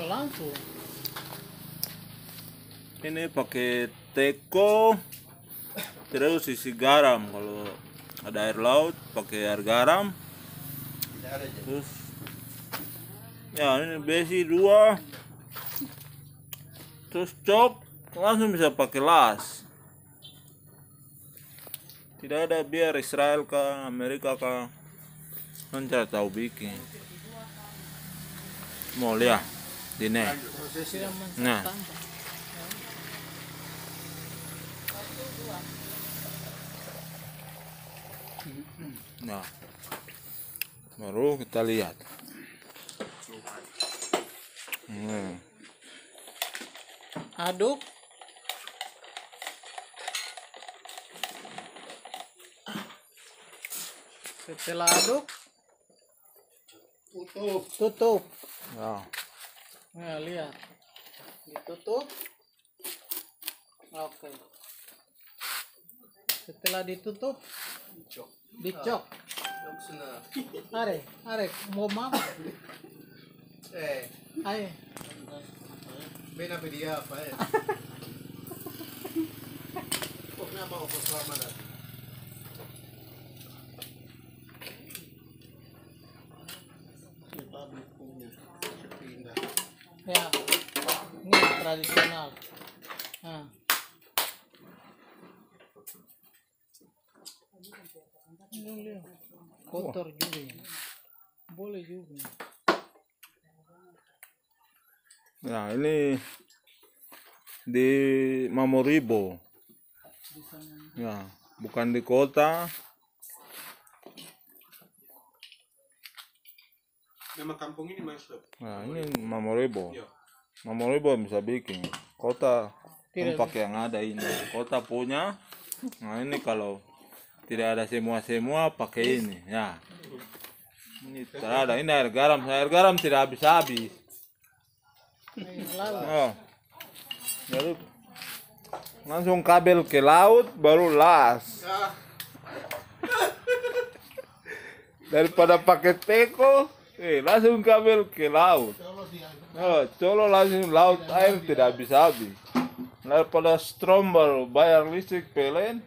langsung. Ini pakai teko, terus isi garam. Kalau ada air laut pakai air garam. Terus ya ini besi 2. Terus cok langsung bisa pakai las. Tidak ada biar Israel kah, Amerika kah, tidak tahu bikin. Mau lihat ini. Nah, nah, baru kita lihat. Aduk. Setelah aduk, tutup. Nah, Nah, lihat. Ditutup. Oke. Setelah ditutup, dicok. Arek, mau mama. Ayo. Ven a pedir apa Kok kenapa opo selama dah? Pabrik punya pindah. Ya, ini tradisional. Nah. Ini kotor juga ya. Boleh juga. nah ini di Mamoribo. Ya, bukan di kota. Nama kampung ini Mas. Nah, ini Mamoribo. Mamoribo bisa bikin. Kota pakai yang ada ini. Kota punya. Nah, ini kalau tidak ada semua pakai ini. Ya. Ini tidak ada. Ini air garam. Air garam tidak habis-habis. Oh. Jadi langsung kabel ke laut baru las. Daripada pakai teko, langsung kabel ke laut. Oh, colo langsung laut, air tidak habis-habis. Daripada strom baru bayar listrik PLN.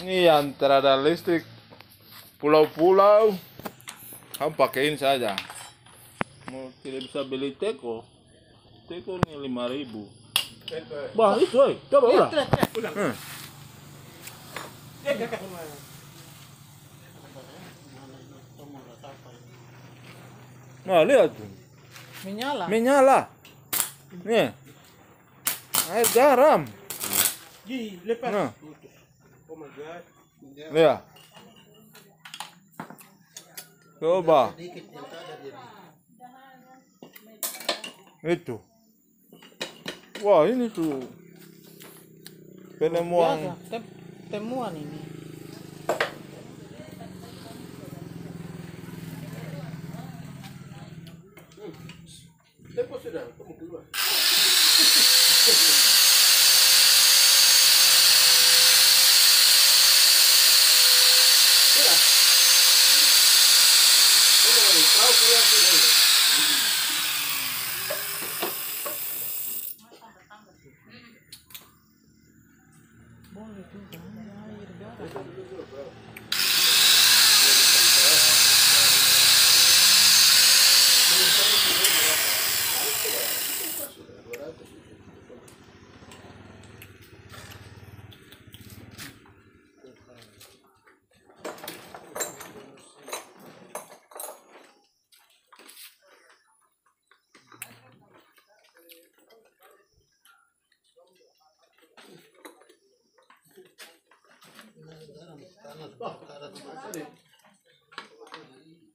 Ini yang terada listrik pulau-pulau, kamu pakaiin saja. Mau tidak bisa beli teko ini 5.000. Bah, itu, coba ulang. Nah, lihat tuh. Menyala. Nih. Air garam. Nah. Oh my god. Lihat. Coba. Itu. Wah, ini tuh penemuan. Temuan ini. Tempo sudah, kamu keluar. Boleh juga air garam.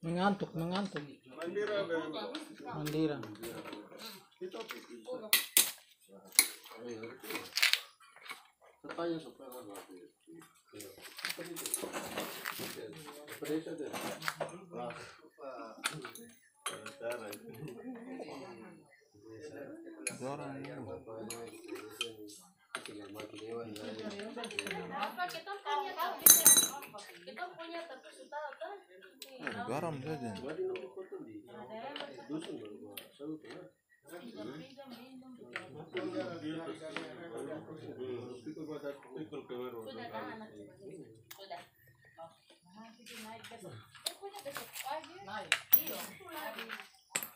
Mengantuk. Mandira. Kita punya tapi sudah garam saja. Sudah dah anak sudah. Pokoknya besok pagi. Iya.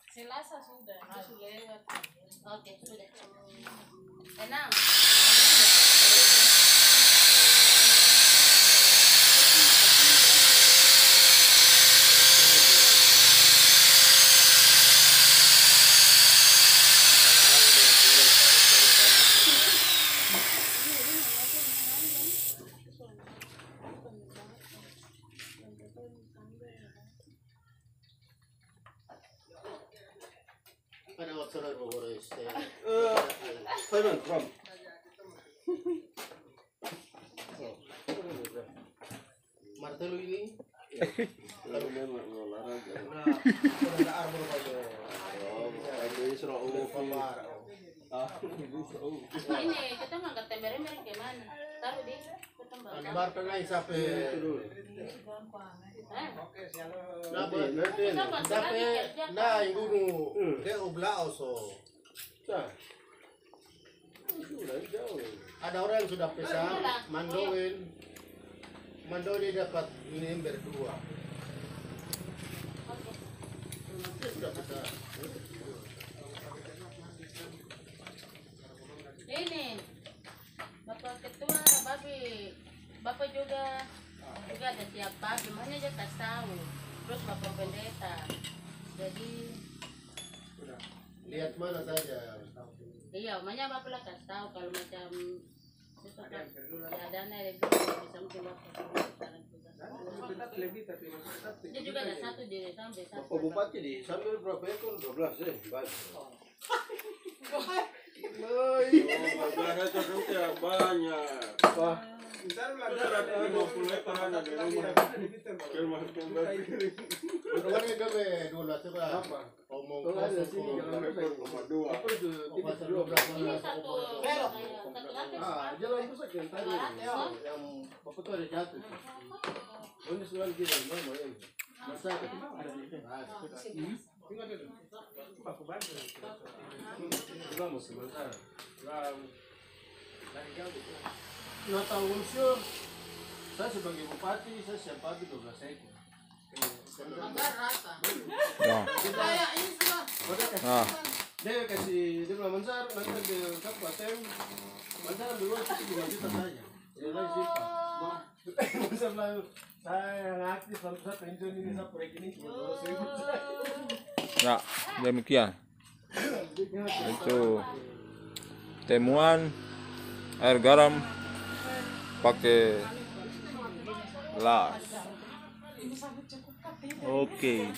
Selasa sudah. Sudah lewat. Oke, sudah. Enam. Ada WhatsApp Boris. Simon, from. Martelo ini. Kalau memang olahraga. Nah, ada arbor pada. Oh, ini suruh keluar. Ini kita ngangkat tember-tember gimana? Taruh di ketembang. Bar tengah sampai dulu. Sampai nah yang dulu dia ublah also. Ada orang yang sudah pesan mandoin. Mandoin dapat ini berdua. Dia sudah pesan. Ini Bapak Ketua, Bapak juga ada tiap pagi, makanya dia kasih tahu. Terus Bapak Pendeta, jadi Lihat mana saja. iya, makanya Bapak lah kasih tahu kalau macam ada dana bisa mungkin Bapak sekarang juga. Dia juga ada satu di sampai satu. Oh, Bupati di sambil berapa ekor? 12 ya. Banyak. Wah. Jalan rusak yang tadi yang bapak tuh ada jatuh. Ini sudah gini, mama ini. Masa ada di sini. Vamos sebentar. Nah, tahu unsur. Saya sebagai bupati, saya siap pagi 12 ekor. Ya. Ah, Dia kasih dia bilang Mansar, nanti dia kabupaten Mansar ambil uang cuma 5 juta saja. Dia lagi simpan. Mansar bilang saya yang aktif kalau saya pensiun ini saya proyek ini cuma 200.000 saja. ya, demikian. Itu temuan air garam pakai las. Oke.